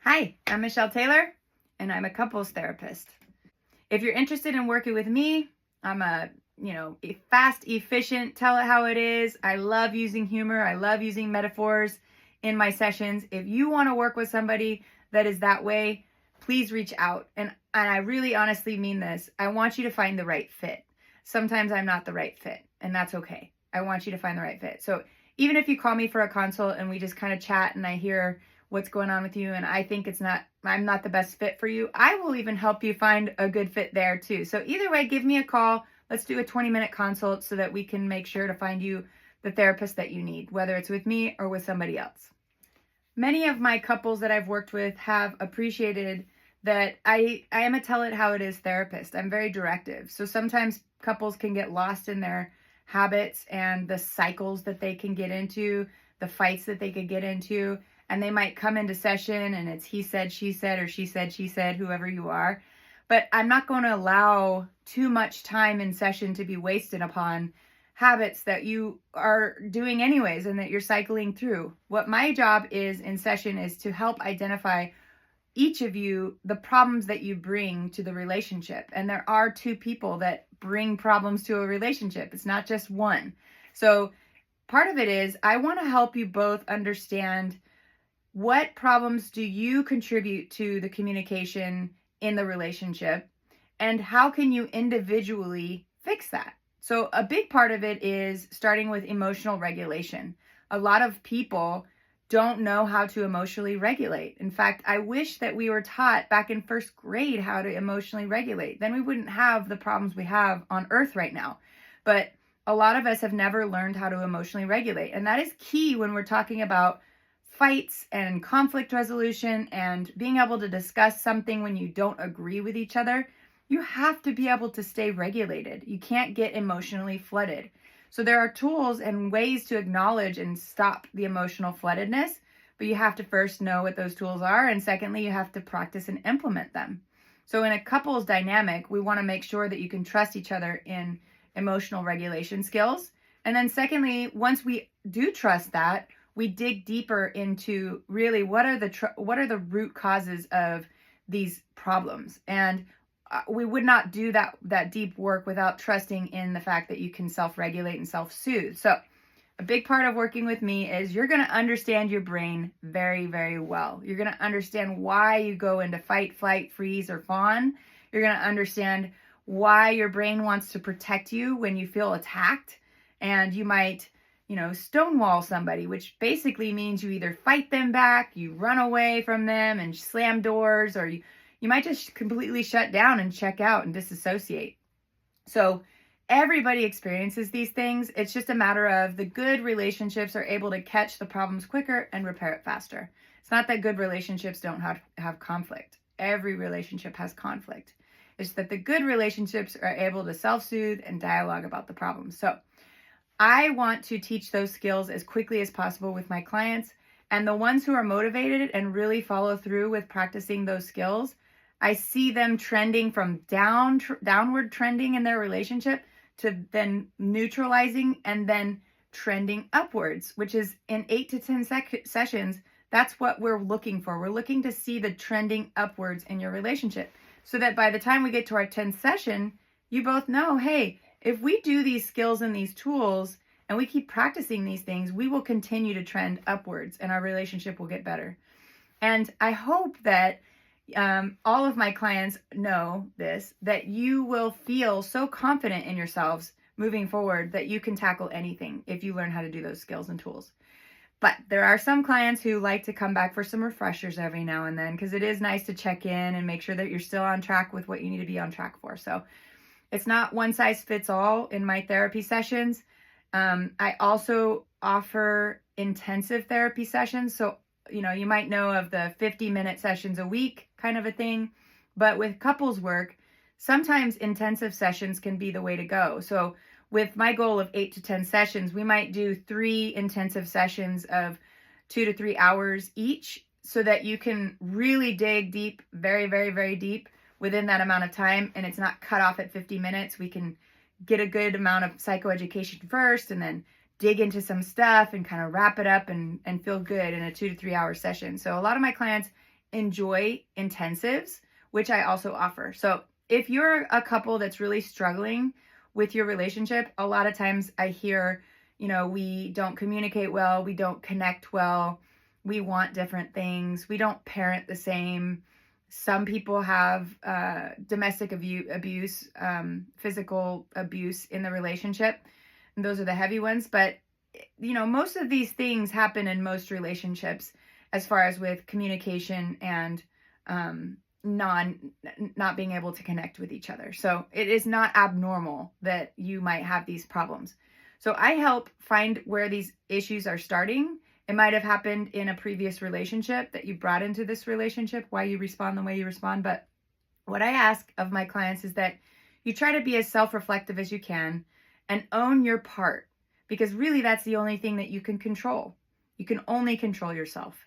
Hi, I'm Michelle Taylor, and I'm a couples therapist. If you're interested in working with me, I'm a fast, efficient, tell it how it is. I love using humor. I love using metaphors in my sessions. If you want to work with somebody that is that way, please reach out. And I really honestly mean this. I want you to find the right fit. Sometimes I'm not the right fit, and that's okay. I want you to find the right fit. So even if you call me for a consult and we just kind of chat and I hear what's going on with you and I think I'm not the best fit for you, I will even help you find a good fit there too. So either way, give me a call. Let's do a 20-minute consult so that we can make sure to find you the therapist that you need, whether it's with me or with somebody else. Many of my couples that I've worked with have appreciated that I am a tell it how it is therapist. I'm very directive. So sometimes couples can get lost in their habits and the cycles that they can get into, the fights that they could get into, and they might come into session and it's he said, she said, or she said, whoever you are. But I'm not going to allow too much time in session to be wasted upon habits that you are doing anyways and that you're cycling through. What my job is in session is to help identify each of you the problems that you bring to the relationship. And there are two people that bring problems to a relationship. It's not just one. So part of it is I want to help you both understand what problems do you contribute to the communication in the relationship and how can you individually fix that? So a big part of it is starting with emotional regulation. A lot of people don't know how to emotionally regulate. In fact, I wish that we were taught back in first grade how to emotionally regulate. Then we wouldn't have the problems we have on earth right now. But a lot of us have never learned how to emotionally regulate. And that is key when we're talking about fights and conflict resolution and being able to discuss something when you don't agree with each other. You have to be able to stay regulated. You can't get emotionally flooded. So there are tools and ways to acknowledge and stop the emotional floodedness, but you have to first know what those tools are. And secondly, you have to practice and implement them. So in a couple's dynamic, we want to make sure that you can trust each other in emotional regulation skills. And then secondly, once we do trust that, we dig deeper into really what are the root causes of these problems. And we would not do that deep work without trusting in the fact that you can self-regulate and self-soothe. So a big part of working with me is you're going to understand your brain very, very well. You're going to understand why you go into fight, flight, freeze, or fawn. You're going to understand why your brain wants to protect you when you feel attacked. And you might stonewall somebody, which basically means you either fight them back, you run away from them and slam doors, or you might just completely shut down and check out and disassociate. So everybody experiences these things. It's just a matter of the good relationships are able to catch the problems quicker and repair it faster. It's not that good relationships don't have conflict. Every relationship has conflict. It's that the good relationships are able to self-soothe and dialogue about the problems. So I want to teach those skills as quickly as possible with my clients. And the ones who are motivated and really follow through with practicing those skills, I see them trending from downward trending in their relationship to then neutralizing and then trending upwards, which is in 8 to 10 sessions. That's what we're looking for. We're looking to see the trending upwards in your relationship so that by the time we get to our 10th session, you both know, hey, if we do these skills and these tools and we keep practicing these things, we will continue to trend upwards and our relationship will get better. And I hope that all of my clients know this, that you will feel so confident in yourselves moving forward that you can tackle anything if you learn how to do those skills and tools. But there are some clients who like to come back for some refreshers every now and then because it is nice to check in and make sure that you're still on track with what you need to be on track for. So it's not one size fits all in my therapy sessions. I also offer intensive therapy sessions. So, you might know of the 50-minute sessions a week kind of a thing. But with couples work, sometimes intensive sessions can be the way to go. So with my goal of 8 to 10 sessions, we might do 3 intensive sessions of 2 to 3 hours each so that you can really dig deep, very, very, very deep within that amount of time, and it's not cut off at 50 minutes. We can get a good amount of psychoeducation first and then dig into some stuff and kind of wrap it up and feel good in a 2 to 3 hour session. So a lot of my clients enjoy intensives, which I also offer. So if you're a couple that's really struggling with your relationship, a lot of times I hear, we don't communicate well, we don't connect well, we want different things, we don't parent the same. Some people have domestic abuse, physical abuse in the relationship. And those are the heavy ones. But, most of these things happen in most relationships as far as with communication and not being able to connect with each other. So it is not abnormal that you might have these problems. So I help find where these issues are starting. It might have happened in a previous relationship that you brought into this relationship, why you respond the way you respond. But what I ask of my clients is that you try to be as self-reflective as you can and own your part, because really that's the only thing that you can control. You can only control yourself.